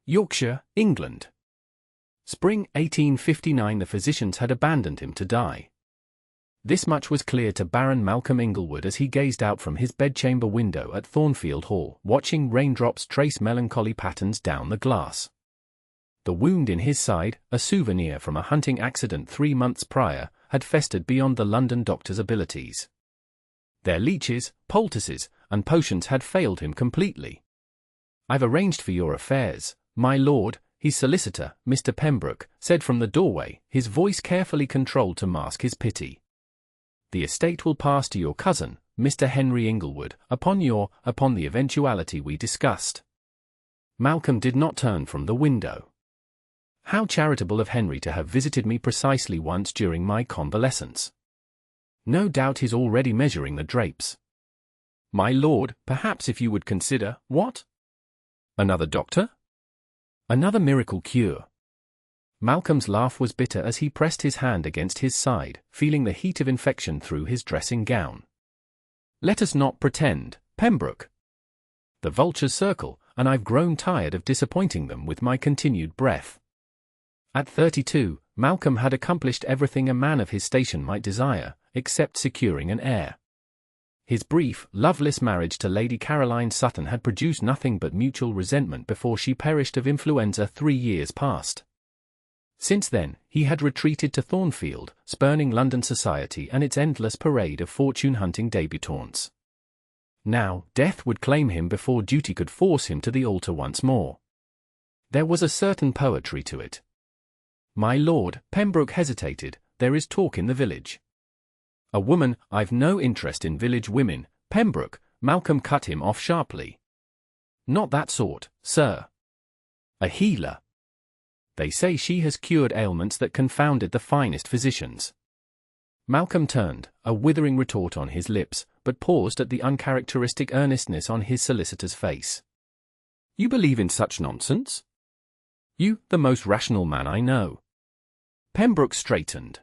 Yorkshire, England. Spring 1859. The physicians had abandoned him to die. This much was clear to Baron Malcolm Inglewood as he gazed out from his bedchamber window at Thornfield Hall, watching raindrops trace melancholy patterns down the glass. The wound in his side, a souvenir from a hunting accident 3 months prior, had festered beyond the London doctor's abilities. Their leeches, poultices, and potions had failed him completely. "I've arranged for your affairs, my lord," his solicitor, Mr. Pembroke, said from the doorway, his voice carefully controlled to mask his pity. "The estate will pass to your cousin, Mr. Henry Inglewood, upon the eventuality we discussed." Malcolm did not turn from the window. How charitable of Henry to have visited me precisely once during my convalescence. No doubt he's already measuring the drapes. "My lord, perhaps if you would consider—" "What? Another doctor? Another miracle cure?" Malcolm's laugh was bitter as he pressed his hand against his side, feeling the heat of infection through his dressing gown. "Let us not pretend, Pembroke. The vultures circle, and I've grown tired of disappointing them with my continued breath." At 32, Malcolm had accomplished everything a man of his station might desire, except securing an heir. His brief, loveless marriage to Lady Caroline Sutton had produced nothing but mutual resentment before she perished of influenza 3 years past. Since then, he had retreated to Thornfield, spurning London society and its endless parade of fortune-hunting débutantes. Now, death would claim him before duty could force him to the altar once more. There was a certain poetry to it. "My lord," Pembroke hesitated, "there is talk in the village." "A woman, I've no interest in village women, Pembroke," Malcolm cut him off sharply. "Not that sort, sir. A healer. They say she has cured ailments that confounded the finest physicians." Malcolm turned, a withering retort on his lips, but paused at the uncharacteristic earnestness on his solicitor's face. "You believe in such nonsense? You, the most rational man I know." Pembroke straightened.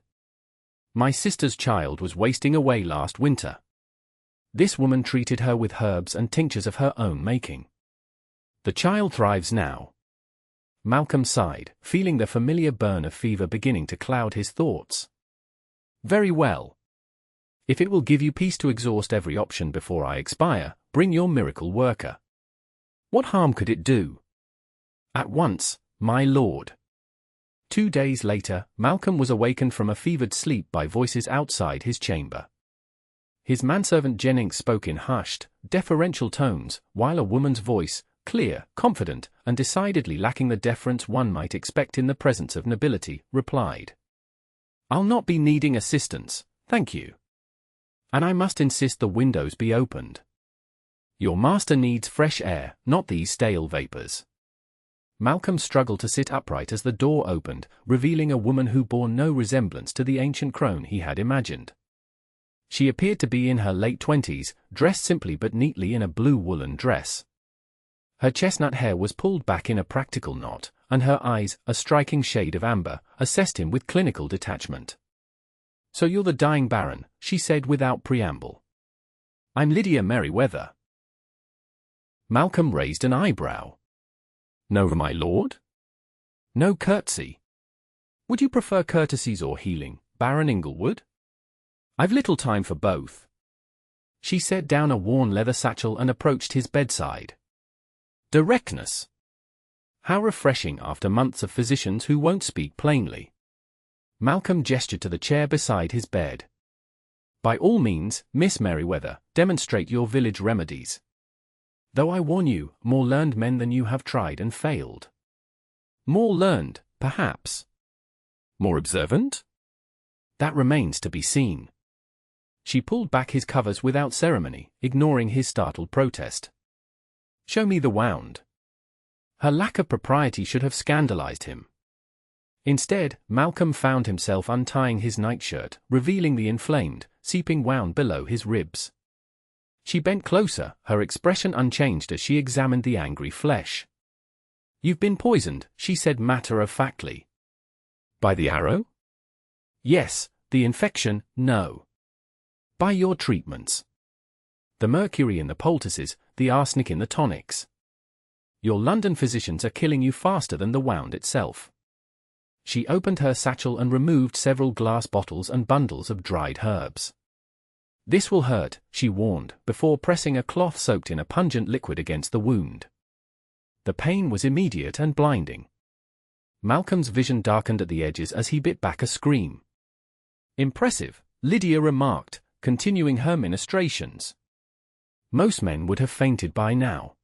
"My sister's child was wasting away last winter. This woman treated her with herbs and tinctures of her own making. The child thrives now." Malcolm sighed, feeling the familiar burn of fever beginning to cloud his thoughts. "Very well. If it will give you peace to exhaust every option before I expire, bring your miracle worker. What harm could it do?" "At once, my lord." 2 days later, Malcolm was awakened from a fevered sleep by voices outside his chamber. His manservant Jennings spoke in hushed, deferential tones, while a woman's voice, clear, confident, and decidedly lacking the deference one might expect in the presence of nobility, replied, "I'll not be needing assistance, thank you. And I must insist the windows be opened. Your master needs fresh air, not these stale vapors." Malcolm struggled to sit upright as the door opened, revealing a woman who bore no resemblance to the ancient crone he had imagined. She appeared to be in her late 20s, dressed simply but neatly in a blue woolen dress. Her chestnut hair was pulled back in a practical knot, and her eyes, a striking shade of amber, assessed him with clinical detachment. "So you're the dying Baron," she said without preamble. "I'm Lydia Merryweather." Malcolm raised an eyebrow. "No, my lord? No curtsy? Would you prefer courtesies or healing, Baron Inglewood?" "I've little time for both." She set down a worn leather satchel and approached his bedside. Directness. How refreshing after months of physicians who won't speak plainly. Malcolm gestured to the chair beside his bed. "By all means, Miss Merryweather, demonstrate your village remedies. Though I warn you, more learned men than you have tried and failed." "More learned, perhaps. More observant? That remains to be seen." She pulled back his covers without ceremony, ignoring his startled protest. "Show me the wound." Her lack of propriety should have scandalized him. Instead, Malcolm found himself untying his nightshirt, revealing the inflamed, seeping wound below his ribs. She bent closer, her expression unchanged as she examined the angry flesh. "You've been poisoned," she said matter-of-factly. "By the arrow?" "Yes. The infection, no. By your treatments. The mercury in the poultices, the arsenic in the tonics." Your London physicians are killing you faster than the wound itself. She opened her satchel and removed several glass bottles and bundles of dried herbs. This will hurt, she warned, before pressing a cloth soaked in a pungent liquid against the wound. The pain was immediate and blinding. Malcolm's vision darkened at the edges as he bit back a scream. Impressive, Lydia remarked, continuing her ministrations. Most men would have fainted by now.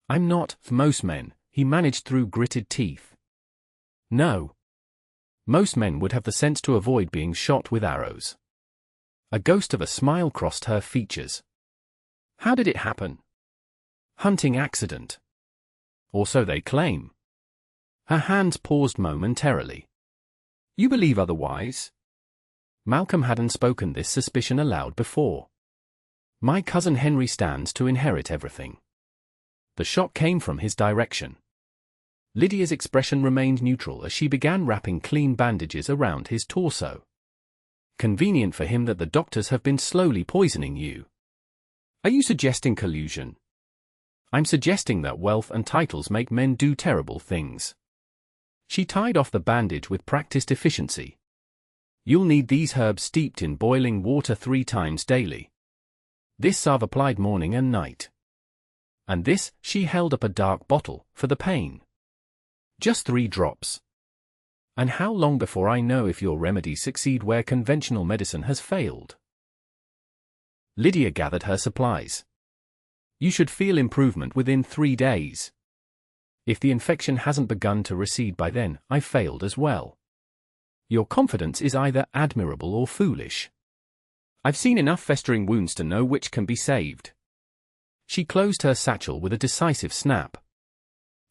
I'm not most men, he managed through gritted teeth. No. Most men would have the sense to avoid being shot with arrows. A ghost of a smile crossed her features. How did it happen? Hunting accident. Or so they claim. Her hands paused momentarily. You believe otherwise? Malcolm hadn't spoken this suspicion aloud before. My cousin Henry stands to inherit everything. The shock came from his direction. Lydia's expression remained neutral as she began wrapping clean bandages around his torso. Convenient for him that the doctors have been slowly poisoning you. Are you suggesting collusion? I'm suggesting that wealth and titles make men do terrible things. She tied off the bandage with practiced efficiency. You'll need these herbs steeped in boiling water 3 times daily. This salve applied morning and night. And this, she held up a dark bottle, for the pain. Just 3 drops. And how long before I know if your remedies succeed where conventional medicine has failed? Lydia gathered her supplies. You should feel improvement within 3 days. If the infection hasn't begun to recede by then, I've failed as well. Your confidence is either admirable or foolish. I've seen enough festering wounds to know which can be saved. She closed her satchel with a decisive snap.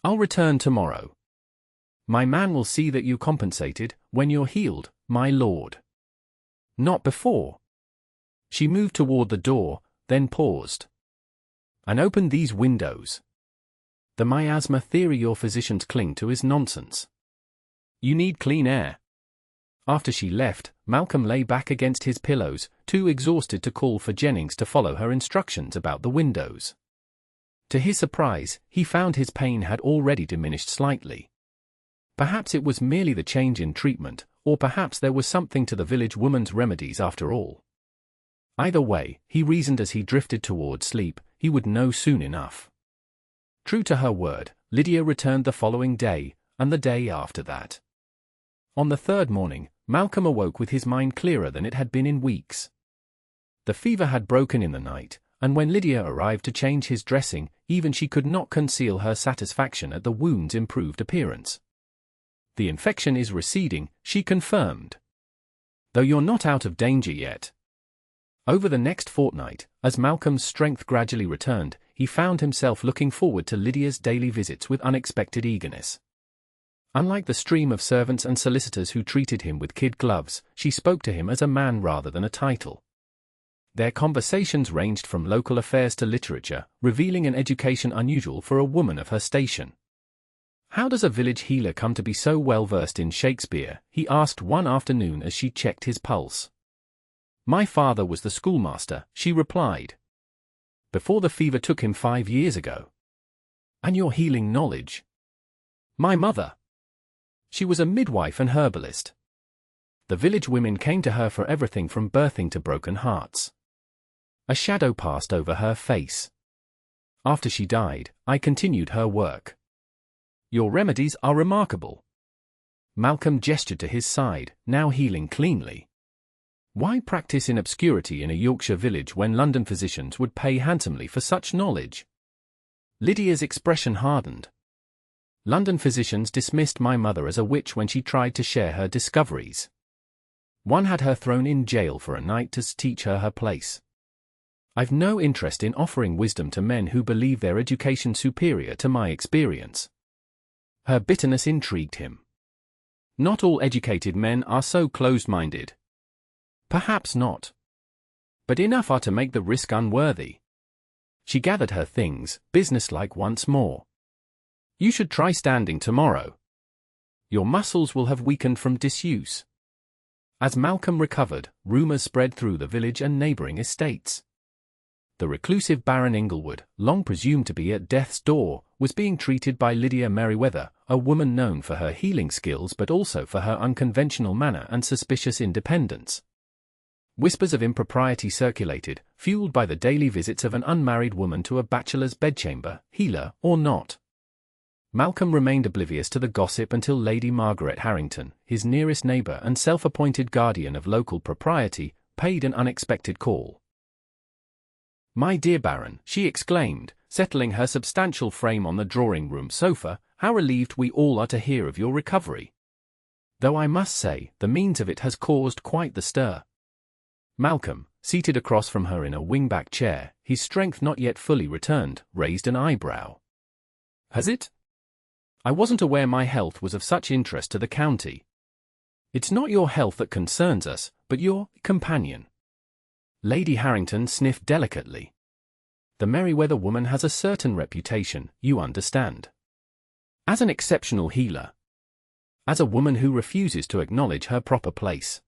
I'll return tomorrow. My man will see that you compensated, when you're healed, my lord. Not before. She moved toward the door, then paused. And opened these windows. The miasma theory your physicians cling to is nonsense. You need clean air. After she left, Malcolm lay back against his pillows, too exhausted to call for Jennings to follow her instructions about the windows. To his surprise, he found his pain had already diminished slightly. Perhaps it was merely the change in treatment, or perhaps there was something to the village woman's remedies after all. Either way, he reasoned as he drifted toward sleep, he would know soon enough. True to her word, Lydia returned the following day, and the day after that. On the 3rd morning, Malcolm awoke with his mind clearer than it had been in weeks. The fever had broken in the night, and when Lydia arrived to change his dressing, even she could not conceal her satisfaction at the wound's improved appearance. The infection is receding, she confirmed. Though you're not out of danger yet. Over the next fortnight, as Malcolm's strength gradually returned, he found himself looking forward to Lydia's daily visits with unexpected eagerness. Unlike the stream of servants and solicitors who treated him with kid gloves, she spoke to him as a man rather than a title. Their conversations ranged from local affairs to literature, revealing an education unusual for a woman of her station. How does a village healer come to be so well versed in Shakespeare? He asked one afternoon as she checked his pulse. My father was the schoolmaster, she replied. Before the fever took him 5 years ago. And your healing knowledge? My mother. She was a midwife and herbalist. The village women came to her for everything from birthing to broken hearts. A shadow passed over her face. After she died, I continued her work. Your remedies are remarkable. Malcolm gestured to his side, now healing cleanly. Why practice in obscurity in a Yorkshire village when London physicians would pay handsomely for such knowledge? Lydia's expression hardened. London physicians dismissed my mother as a witch when she tried to share her discoveries. One had her thrown in jail for a night to teach her her place. I've no interest in offering wisdom to men who believe their education superior to my experience. Her bitterness intrigued him. Not all educated men are so closed-minded. Perhaps not. But enough are to make the risk unworthy. She gathered her things, businesslike once more. You should try standing tomorrow. Your muscles will have weakened from disuse. As Malcolm recovered, rumors spread through the village and neighboring estates. The reclusive Baron Inglewood, long presumed to be at death's door, was being treated by Lydia Merryweather, a woman known for her healing skills but also for her unconventional manner and suspicious independence. Whispers of impropriety circulated, fueled by the daily visits of an unmarried woman to a bachelor's bedchamber, healer or not. Malcolm remained oblivious to the gossip until Lady Margaret Harrington, his nearest neighbour and self-appointed guardian of local propriety, paid an unexpected call. "My dear Baron," she exclaimed, settling her substantial frame on the drawing-room sofa, "how relieved we all are to hear of your recovery. Though I must say, the means of it has caused quite the stir." Malcolm, seated across from her in a wing-back chair, his strength not yet fully returned, raised an eyebrow. "Has it? I wasn't aware my health was of such interest to the county." "It's not your health that concerns us, but your companion." Lady Harrington sniffed delicately. "The Merryweather woman has a certain reputation, you understand. As an exceptional healer. As a woman who refuses to acknowledge her proper place.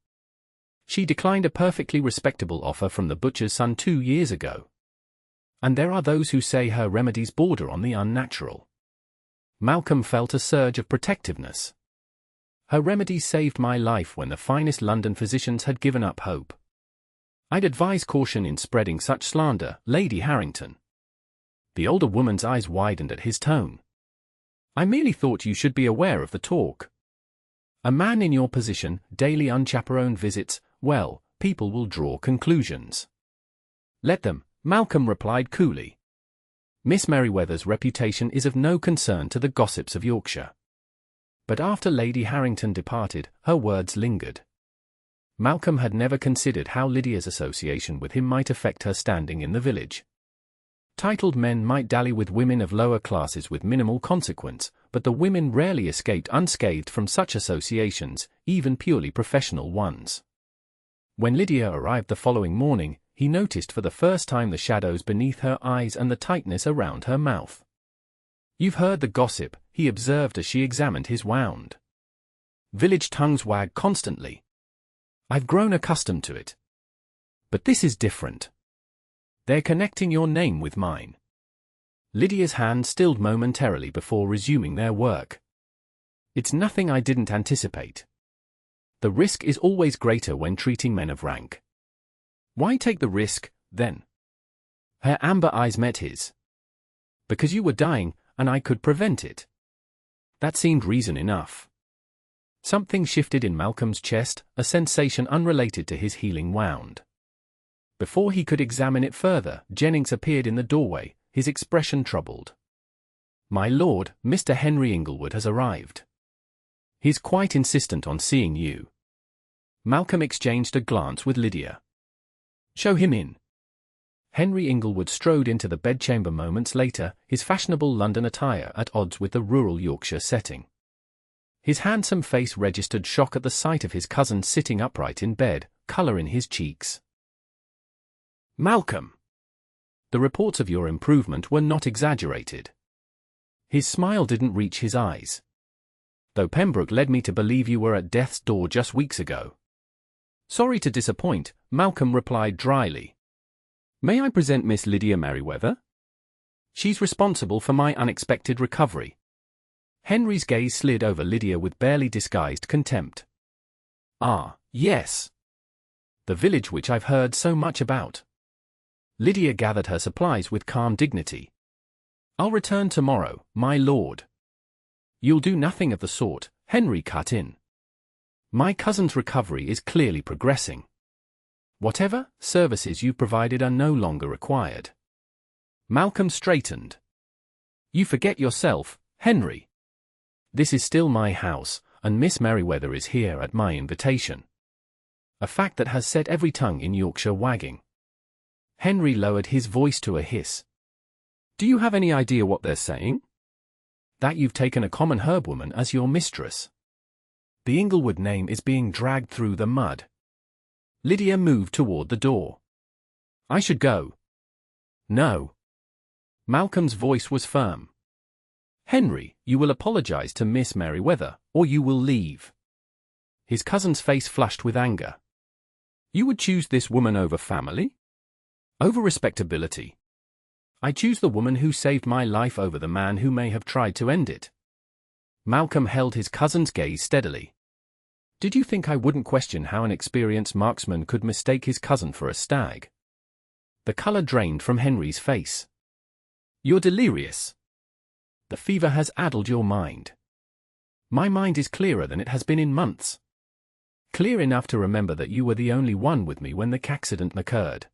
She declined a perfectly respectable offer from the butcher's son 2 years ago. And there are those who say her remedies border on the unnatural." Malcolm felt a surge of protectiveness. "Her remedies saved my life when the finest London physicians had given up hope. I'd advise caution in spreading such slander, Lady Harrington." The older woman's eyes widened at his tone. "I merely thought you should be aware of the talk. A man in your position, daily unchaperoned visits, well, people will draw conclusions." "Let them," Malcolm replied coolly. "Miss Merryweather's reputation is of no concern to the gossips of Yorkshire." But after Lady Harrington departed, her words lingered. Malcolm had never considered how Lydia's association with him might affect her standing in the village. Titled men might dally with women of lower classes with minimal consequence, but the women rarely escaped unscathed from such associations, even purely professional ones. When Lydia arrived the following morning, he noticed for the first time the shadows beneath her eyes and the tightness around her mouth. "You've heard the gossip," he observed as she examined his wound. "Village tongues wag constantly. I've grown accustomed to it. But this is different. They're connecting your name with mine." Lydia's hand stilled momentarily before resuming their work. "It's nothing I didn't anticipate. The risk is always greater when treating men of rank." "Why take the risk, then?" Her amber eyes met his. "Because you were dying, and I could prevent it." That seemed reason enough. Something shifted in Malcolm's chest, a sensation unrelated to his healing wound. Before he could examine it further, Jennings appeared in the doorway, his expression troubled. "My lord, Mr. Henry Inglewood has arrived. He's quite insistent on seeing you." Malcolm exchanged a glance with Lydia. "Show him in." Henry Inglewood strode into the bedchamber moments later, his fashionable London attire at odds with the rural Yorkshire setting. His handsome face registered shock at the sight of his cousin sitting upright in bed, colour in his cheeks. "Malcolm, the reports of your improvement were not exaggerated." His smile didn't reach his eyes. "Though Pembroke led me to believe you were at death's door just weeks ago." "Sorry to disappoint," Malcolm replied dryly. "May I present Miss Lydia Merryweather? She's responsible for my unexpected recovery." Henry's gaze slid over Lydia with barely disguised contempt. "Ah, yes. The village which I've heard so much about." Lydia gathered her supplies with calm dignity. "I'll return tomorrow, my lord." "You'll do nothing of the sort," Henry cut in. "My cousin's recovery is clearly progressing. Whatever services you provided are no longer required." Malcolm straightened. "You forget yourself, Henry. This is still my house, and Miss Merryweather is here at my invitation. A fact that has set every tongue in Yorkshire wagging." Henry lowered his voice to a hiss. "Do you have any idea what they're saying?" "That you've taken a common herbwoman as your mistress. The Inglewood name is being dragged through the mud." Lydia moved toward the door. "I should go." "No." Malcolm's voice was firm. "Henry, you will apologize to Miss Merryweather, or you will leave." His cousin's face flushed with anger. "You would choose this woman over family? Over respectability? I choose the woman who saved my life over the man who may have tried to end it. Malcolm held his cousin's gaze steadily. Did you think I wouldn't question how an experienced marksman could mistake his cousin for a stag? The color drained from Henry's face. You're delirious. The fever has addled your mind. My mind is clearer than it has been in months. Clear enough to remember that you were the only one with me when the accident occurred.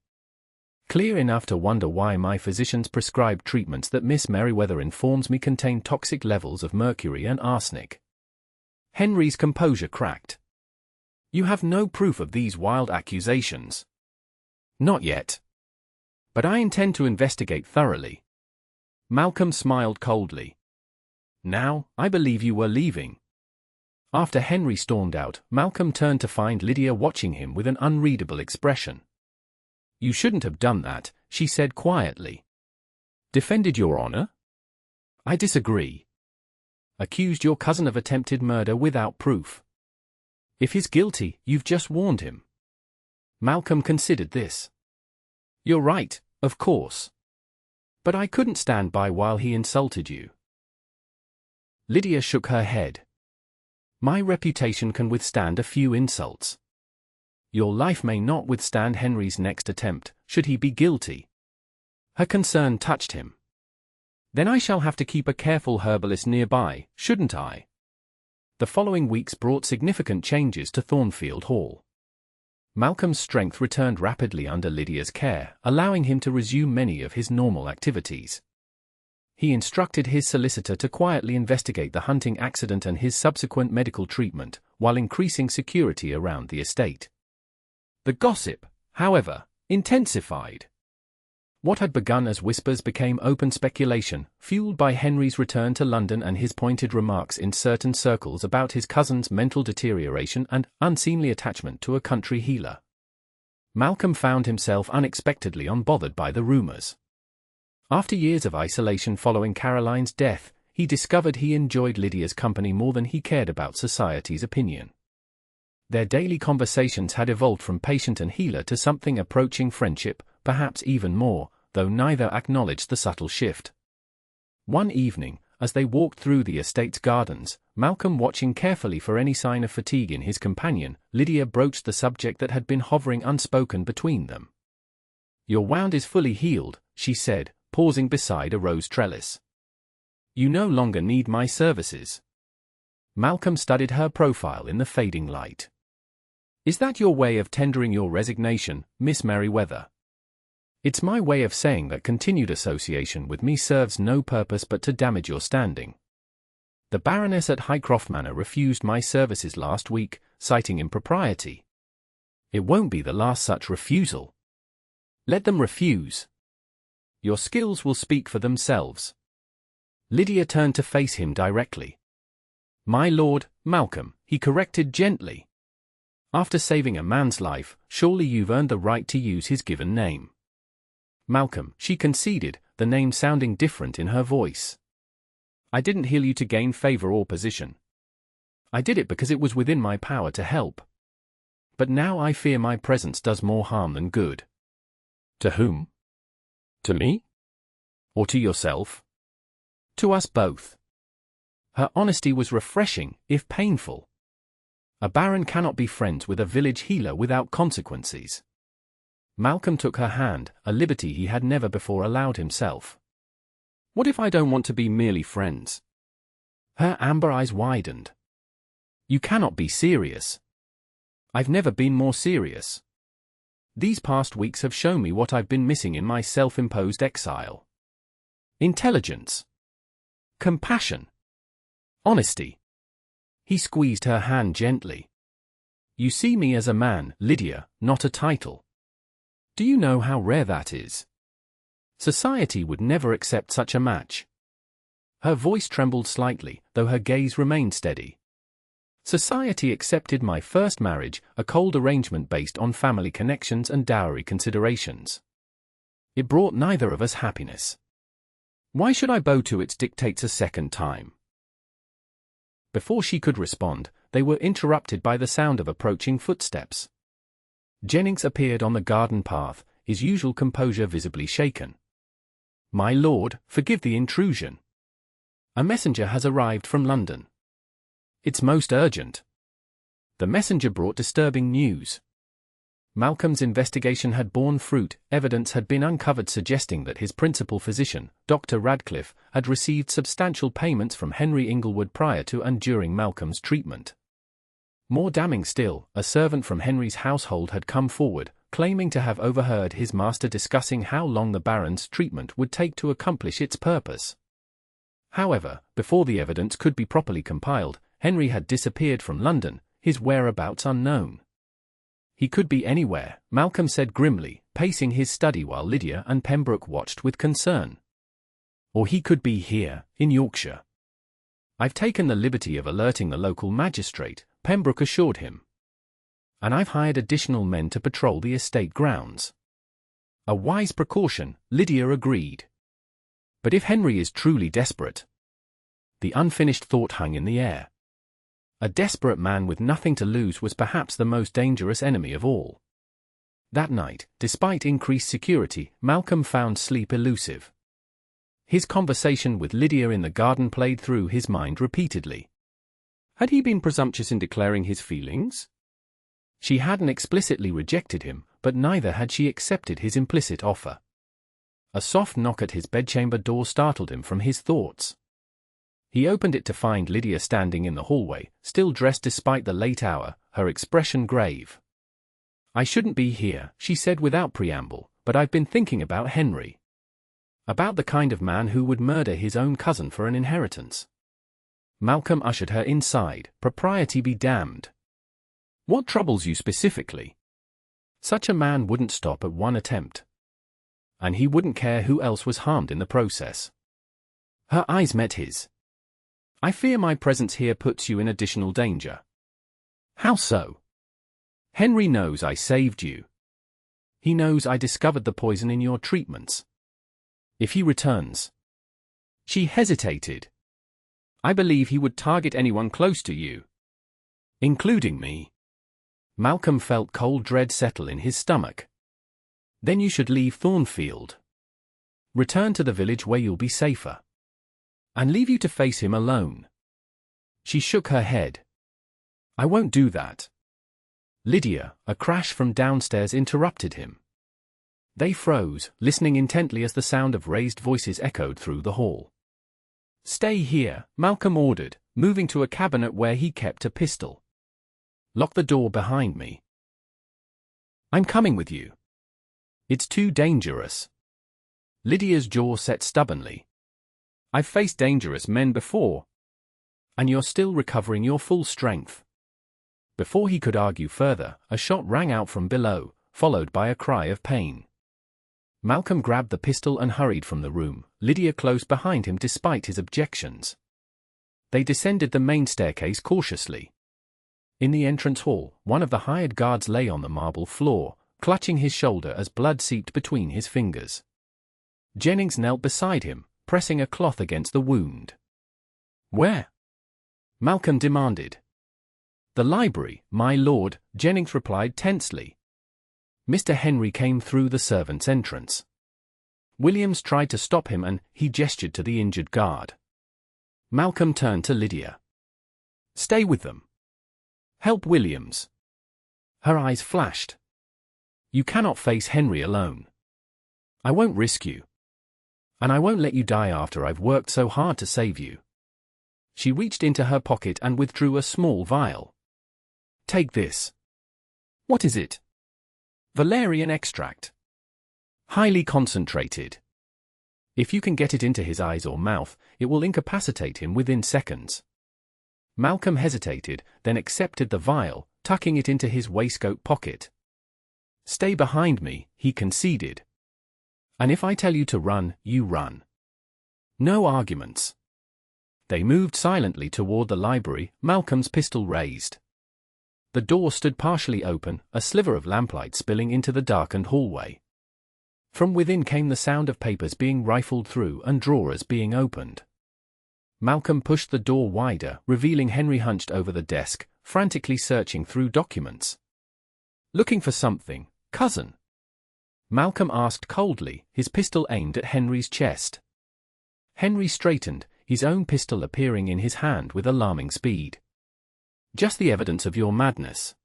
Clear enough to wonder why my physicians prescribed treatments that Miss Merryweather informs me contain toxic levels of mercury and arsenic. Henry's composure cracked. You have no proof of these wild accusations. Not yet. But I intend to investigate thoroughly. Malcolm smiled coldly. Now, I believe you were leaving. After Henry stormed out, Malcolm turned to find Lydia watching him with an unreadable expression. You shouldn't have done that, she said quietly. Defended your honor? I disagree. Accused your cousin of attempted murder without proof. If he's guilty, you've just warned him. Malcolm considered this. You're right, of course. But I couldn't stand by while he insulted you. Lydia shook her head. My reputation can withstand a few insults. Your life may not withstand Henry's next attempt, should he be guilty. Her concern touched him. Then I shall have to keep a careful herbalist nearby, shouldn't I? The following weeks brought significant changes to Thornfield Hall. Malcolm's strength returned rapidly under Lydia's care, allowing him to resume many of his normal activities. He instructed his solicitor to quietly investigate the hunting accident and his subsequent medical treatment, while increasing security around the estate. The gossip, however, intensified. What had begun as whispers became open speculation, fueled by Henry's return to London and his pointed remarks in certain circles about his cousin's mental deterioration and unseemly attachment to a country healer. Malcolm found himself unexpectedly unbothered by the rumors. After years of isolation following Caroline's death, he discovered he enjoyed Lydia's company more than he cared about society's opinion. Their daily conversations had evolved from patient and healer to something approaching friendship, perhaps even more, though neither acknowledged the subtle shift. One evening, as they walked through the estate's gardens, Malcolm watching carefully for any sign of fatigue in his companion, Lydia broached the subject that had been hovering unspoken between them. Your wound is fully healed, she said, pausing beside a rose trellis. You no longer need my services. Malcolm studied her profile in the fading light. Is that your way of tendering your resignation, Miss Merryweather? It's my way of saying that continued association with me serves no purpose but to damage your standing. The Baroness at Highcroft Manor refused my services last week, citing impropriety. It won't be the last such refusal. Let them refuse. Your skills will speak for themselves. Lydia turned to face him directly. My lord, Malcolm, he corrected gently. After saving a man's life, surely you've earned the right to use his given name. Malcolm, she conceded, the name sounding different in her voice. I didn't heal you to gain favor or position. I did it because it was within my power to help. But now I fear my presence does more harm than good. To whom? To me? Or to yourself? To us both. Her honesty was refreshing, if painful. A baron cannot be friends with a village healer without consequences. Malcolm took her hand, a liberty he had never before allowed himself. What if I don't want to be merely friends? Her amber eyes widened. You cannot be serious. I've never been more serious. These past weeks have shown me what I've been missing in my self-imposed exile. Intelligence. Compassion. Honesty. He squeezed her hand gently. You see me as a man, Lydia, not a title. Do you know how rare that is? Society would never accept such a match. Her voice trembled slightly, though her gaze remained steady. Society accepted my first marriage, a cold arrangement based on family connections and dowry considerations. It brought neither of us happiness. Why should I bow to its dictates a second time? Before she could respond, they were interrupted by the sound of approaching footsteps. Jennings appeared on the garden path, his usual composure visibly shaken. My lord, forgive the intrusion. A messenger has arrived from London. It's most urgent. The messenger brought disturbing news. Malcolm's investigation had borne fruit. Evidence had been uncovered suggesting that his principal physician, Dr. Radcliffe, had received substantial payments from Henry Inglewood prior to and during Malcolm's treatment. More damning still, a servant from Henry's household had come forward, claiming to have overheard his master discussing how long the Baron's treatment would take to accomplish its purpose. However, before the evidence could be properly compiled, Henry had disappeared from London, his whereabouts unknown. He could be anywhere, Malcolm said grimly, pacing his study while Lydia and Pembroke watched with concern. Or he could be here, in Yorkshire. I've taken the liberty of alerting the local magistrate, Pembroke assured him. And I've hired additional men to patrol the estate grounds. A wise precaution, Lydia agreed. But if Henry is truly desperate? The unfinished thought hung in the air. A desperate man with nothing to lose was perhaps the most dangerous enemy of all. That night, despite increased security, Malcolm found sleep elusive. His conversation with Lydia in the garden played through his mind repeatedly. Had he been presumptuous in declaring his feelings? She hadn't explicitly rejected him, but neither had she accepted his implicit offer. A soft knock at his bedchamber door startled him from his thoughts. He opened it to find Lydia standing in the hallway, still dressed despite the late hour, her expression grave. I shouldn't be here, she said without preamble, but I've been thinking about Henry. About the kind of man who would murder his own cousin for an inheritance. Malcolm ushered her inside, propriety be damned. What troubles you specifically? Such a man wouldn't stop at one attempt. And he wouldn't care who else was harmed in the process. Her eyes met his. I fear my presence here puts you in additional danger. How so? Henry knows I saved you. He knows I discovered the poison in your treatments. If he returns. She hesitated. I believe he would target anyone close to you. Including me. Malcolm felt cold dread settle in his stomach. Then you should leave Thornfield. Return to the village where you'll be safer. And leave you to face him alone. She shook her head. I won't do that. Lydia, a crash from downstairs interrupted him. They froze, listening intently as the sound of raised voices echoed through the hall. Stay here, Malcolm ordered, moving to a cabinet where he kept a pistol. Lock the door behind me. I'm coming with you. It's too dangerous. Lydia's jaw set stubbornly. I've faced dangerous men before. And you're still recovering your full strength. Before he could argue further, a shot rang out from below, followed by a cry of pain. Malcolm grabbed the pistol and hurried from the room, Lydia close behind him despite his objections. They descended the main staircase cautiously. In the entrance hall, one of the hired guards lay on the marble floor, clutching his shoulder as blood seeped between his fingers. Jennings knelt beside him, pressing a cloth against the wound. Where? Malcolm demanded. The library, my lord, Jennings replied tensely. Mr. Henry came through the servants' entrance. Williams tried to stop him and he gestured to the injured guard. Malcolm turned to Lydia. Stay with them. Help Williams. Her eyes flashed. You cannot face Henry alone. I won't risk you. And I won't let you die after I've worked so hard to save you. She reached into her pocket and withdrew a small vial. Take this. What is it? Valerian extract. Highly concentrated. If you can get it into his eyes or mouth, it will incapacitate him within seconds. Malcolm hesitated, then accepted the vial, tucking it into his waistcoat pocket. Stay behind me, he conceded. And if I tell you to run, you run. No arguments. They moved silently toward the library, Malcolm's pistol raised. The door stood partially open, a sliver of lamplight spilling into the darkened hallway. From within came the sound of papers being rifled through and drawers being opened. Malcolm pushed the door wider, revealing Henry hunched over the desk, frantically searching through documents. Looking for something, cousin? Malcolm asked coldly, his pistol aimed at Henry's chest. Henry straightened, his own pistol appearing in his hand with alarming speed. Just the evidence of your madness.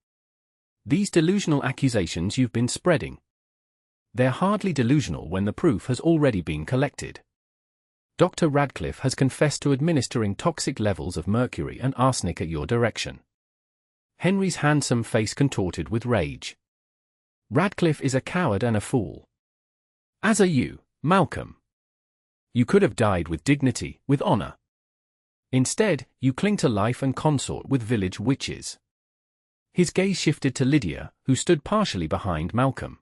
These delusional accusations you've been spreading. They're hardly delusional when the proof has already been collected. Dr. Radcliffe has confessed to administering toxic levels of mercury and arsenic at your direction. Henry's handsome face contorted with rage. Radcliffe is a coward and a fool. As are you, Malcolm. You could have died with dignity, with honor. Instead, you cling to life and consort with village witches. His gaze shifted to Lydia, who stood partially behind Malcolm.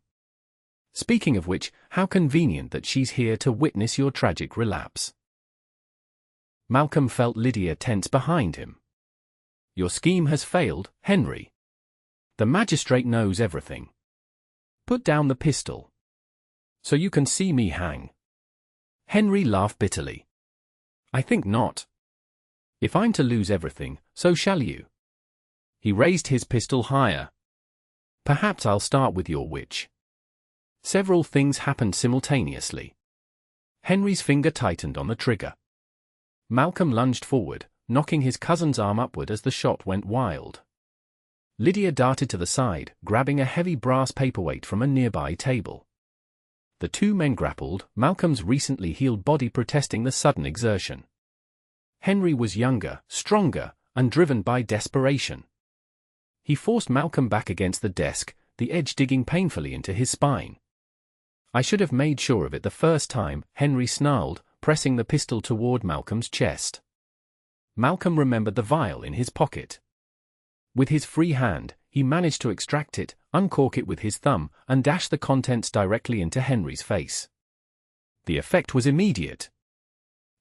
Speaking of which, how convenient that she's here to witness your tragic relapse. Malcolm felt Lydia tense behind him. Your scheme has failed, Henry. The magistrate knows everything. Put down the pistol. So you can see me hang. Henry laughed bitterly. I think not. If I'm to lose everything, so shall you. He raised his pistol higher. Perhaps I'll start with your witch. Several things happened simultaneously. Henry's finger tightened on the trigger. Malcolm lunged forward, knocking his cousin's arm upward as the shot went wild. Lydia darted to the side, grabbing a heavy brass paperweight from a nearby table. The two men grappled, Malcolm's recently healed body protesting the sudden exertion. Henry was younger, stronger, and driven by desperation. He forced Malcolm back against the desk, the edge digging painfully into his spine. I should have made sure of it the first time, Henry snarled, pressing the pistol toward Malcolm's chest. Malcolm remembered the vial in his pocket. With his free hand, he managed to extract it, uncork it with his thumb, and dash the contents directly into Henry's face. The effect was immediate.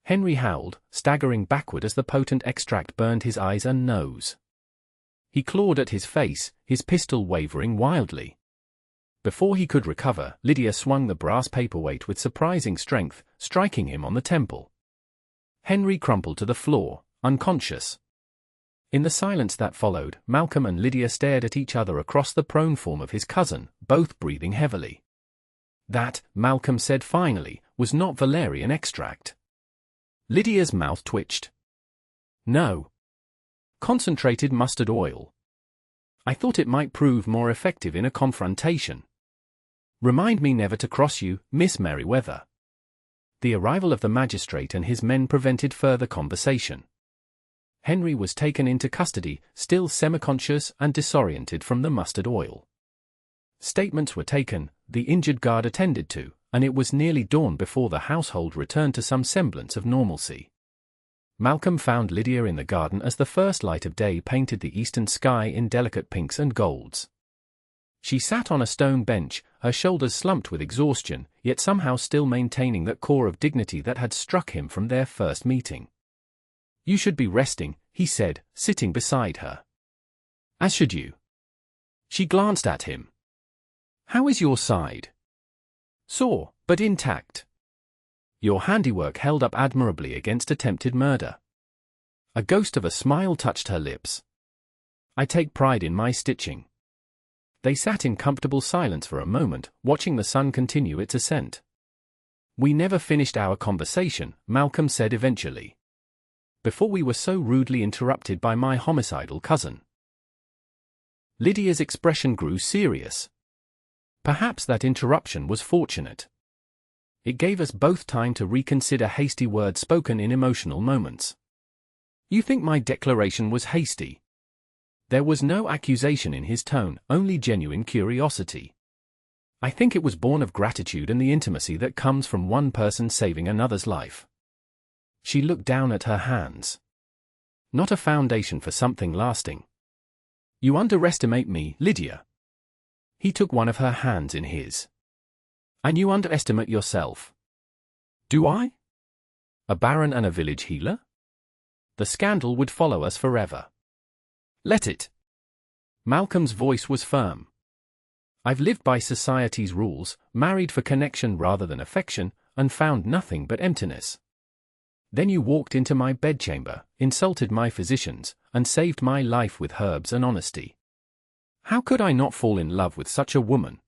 Henry howled, staggering backward as the potent extract burned his eyes and nose. He clawed at his face, his pistol wavering wildly. Before he could recover, Lydia swung the brass paperweight with surprising strength, striking him on the temple. Henry crumpled to the floor, unconscious. In the silence that followed, Malcolm and Lydia stared at each other across the prone form of his cousin, both breathing heavily. That, Malcolm said finally, was not valerian extract. Lydia's mouth twitched. No. Concentrated mustard oil. I thought it might prove more effective in a confrontation. Remind me never to cross you, Miss Merryweather. The arrival of the magistrate and his men prevented further conversation. Henry was taken into custody, still semi-conscious and disoriented from the mustard oil. Statements were taken, the injured guard attended to, and it was nearly dawn before the household returned to some semblance of normalcy. Malcolm found Lydia in the garden as the first light of day painted the eastern sky in delicate pinks and golds. She sat on a stone bench, her shoulders slumped with exhaustion, yet somehow still maintaining that core of dignity that had struck him from their first meeting. You should be resting, he said, sitting beside her. As should you. She glanced at him. How is your side? Sore, but intact. Your handiwork held up admirably against attempted murder. A ghost of a smile touched her lips. I take pride in my stitching. They sat in comfortable silence for a moment, watching the sun continue its ascent. We never finished our conversation, Malcolm said eventually. Before we were so rudely interrupted by my homicidal cousin. Lydia's expression grew serious. Perhaps that interruption was fortunate. It gave us both time to reconsider hasty words spoken in emotional moments. You think my declaration was hasty? There was no accusation in his tone, only genuine curiosity. I think it was born of gratitude and the intimacy that comes from one person saving another's life. She looked down at her hands. Not a foundation for something lasting. You underestimate me, Lydia. He took one of her hands in his. And you underestimate yourself. Do I? A baron and a village healer? The scandal would follow us forever. Let it. Malcolm's voice was firm. I've lived by society's rules, married for connection rather than affection, and found nothing but emptiness. Then you walked into my bedchamber, insulted my physicians, and saved my life with herbs and honesty. How could I not fall in love with such a woman?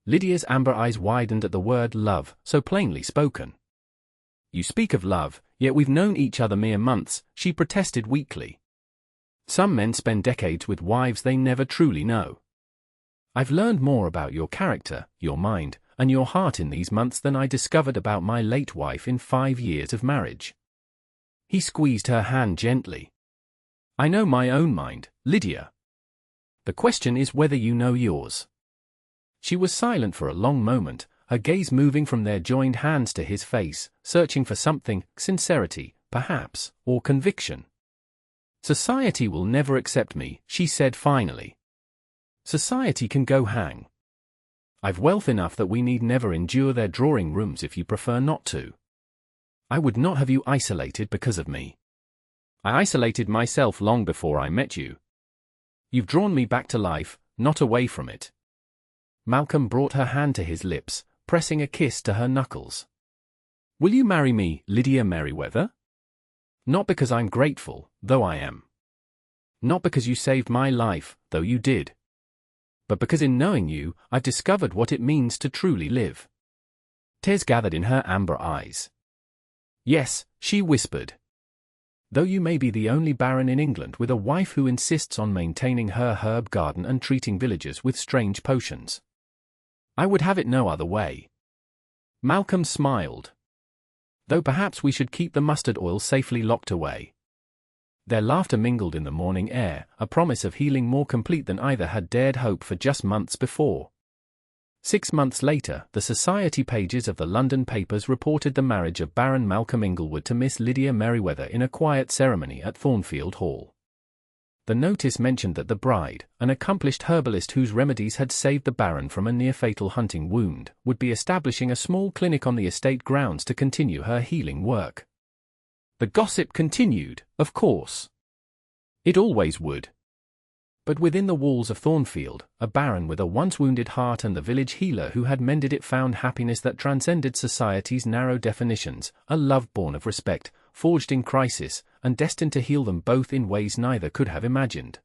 Lydia's amber eyes widened at the word love, so plainly spoken. You speak of love, yet we've known each other mere months, she protested weakly. Some men spend decades with wives they never truly know. I've learned more about your character, your mind, and your heart in these months than I discovered about my late wife in 5 years of marriage. He squeezed her hand gently. I know my own mind, Lydia. The question is whether you know yours. She was silent for a long moment, her gaze moving from their joined hands to his face, searching for something, sincerity, perhaps, or conviction. Society will never accept me, she said finally. Society can go hang. I've wealth enough that we need never endure their drawing rooms if you prefer not to. I would not have you isolated because of me. I isolated myself long before I met you. You've drawn me back to life, not away from it. Malcolm brought her hand to his lips, pressing a kiss to her knuckles. Will you marry me, Lydia Merryweather? Not because I'm grateful, though I am. Not because you saved my life, though you did. But because in knowing you, I've discovered what it means to truly live. Tears gathered in her amber eyes. Yes, she whispered. Though you may be the only baron in England with a wife who insists on maintaining her herb garden and treating villagers with strange potions. I would have it no other way. Malcolm smiled. Though perhaps we should keep the mustard oil safely locked away. Their laughter mingled in the morning air, a promise of healing more complete than either had dared hope for just months before. 6 months later, the society pages of the London papers reported the marriage of Baron Malcolm Inglewood to Miss Lydia Merryweather in a quiet ceremony at Thornfield Hall. The notice mentioned that the bride, an accomplished herbalist whose remedies had saved the Baron from a near-fatal hunting wound, would be establishing a small clinic on the estate grounds to continue her healing work. The gossip continued, of course. It always would. But within the walls of Thornfield, a baron with a once-wounded heart and the village healer who had mended it found happiness that transcended society's narrow definitions, a love born of respect, forged in crisis, and destined to heal them both in ways neither could have imagined.